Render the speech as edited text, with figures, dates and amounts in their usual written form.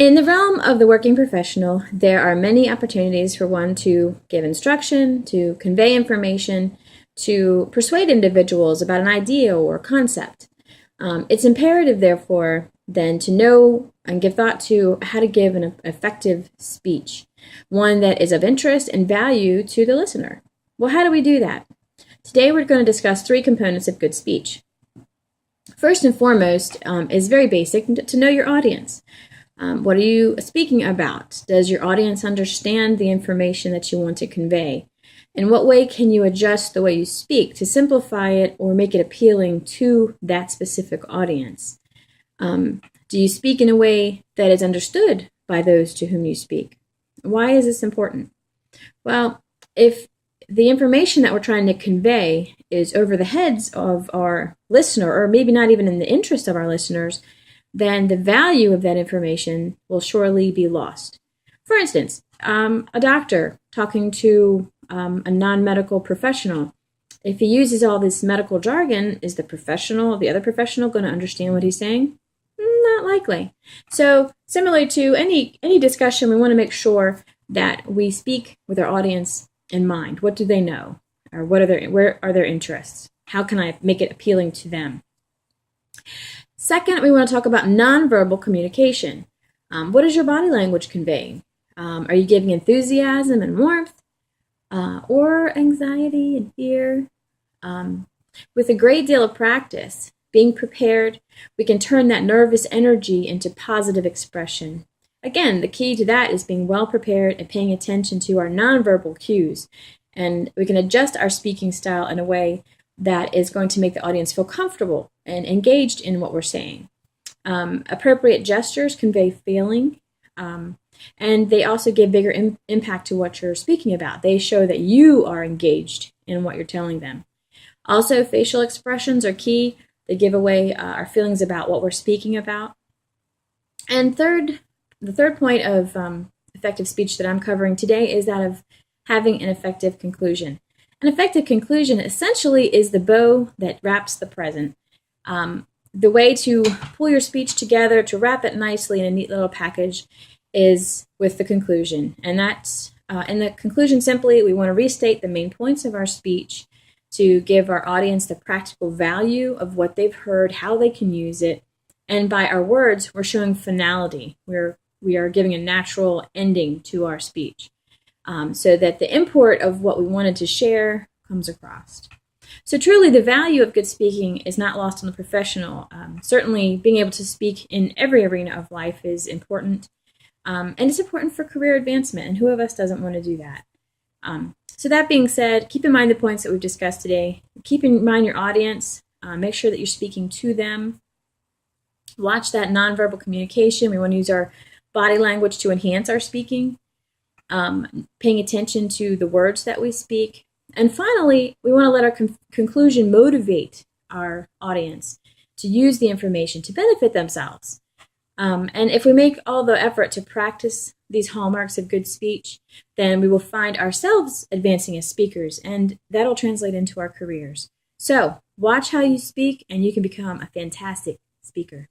In the realm of the working professional, there are many opportunities for one to give instruction, to convey information, to persuade individuals about an idea or concept. It's imperative, therefore, then to know and give thought to how to give an effective speech, one that is of interest and value to the listener. Well, how do we do that? Today we're going to discuss 3 components of good speech. First and foremost is very basic, to know your audience. What are you speaking about? Does your audience understand the information that you want to convey? In what way can you adjust the way you speak to simplify it or make it appealing to that specific audience? Do you speak in a way that is understood by those to whom you speak? Why is this important? Well, if the information that we're trying to convey is over the heads of our listener, or maybe not even in the interest of our listeners, then the value of that information will surely be lost. For instance, a doctor talking to a non-medical professional. If he uses all this medical jargon, is the other professional going to understand what he's saying? Not likely. So similar to any discussion, we want to make sure that we speak with our audience in mind. What do they know? Or where are their interests? How can I make it appealing to them? Second, we want to talk about nonverbal communication. What is your body language conveying? Are you giving enthusiasm and warmth, or anxiety and fear? With a great deal of practice, being prepared, we can turn that nervous energy into positive expression. Again, the key to that is being well prepared and paying attention to our nonverbal cues. And we can adjust our speaking style in a way that is going to make the audience feel comfortable and engaged in what we're saying. Appropriate gestures convey feeling, and they also give bigger impact to what you're speaking about. They show that you are engaged in what you're telling them. Also, facial expressions are key. They give away our feelings about what we're speaking about. And the third point of effective speech that I'm covering today is that of having an effective conclusion. An effective conclusion essentially is the bow that wraps the present. The way to pull your speech together, to wrap it nicely in a neat little package, is with the conclusion. And that's, in the conclusion, simply, we want to restate the main points of our speech to give our audience the practical value of what they've heard, how they can use it. And by our words, we're showing finality. We are giving a natural ending to our speech. So that the import of what we wanted to share comes across. So truly, the value of good speaking is not lost on the professional. Certainly, being able to speak in every arena of life is important, and it's important for career advancement, and who of us doesn't want to do that? So that being said, keep in mind the points that we've discussed today. Keep in mind your audience. Make sure that you're speaking to them. Watch that nonverbal communication. We want to use our body language to enhance our speaking. Paying attention to the words that we speak. And finally, we want to let our conclusion motivate our audience to use the information to benefit themselves. And if we make all the effort to practice these hallmarks of good speech, then we will find ourselves advancing as speakers, and that'll translate into our careers. So watch how you speak, and you can become a fantastic speaker.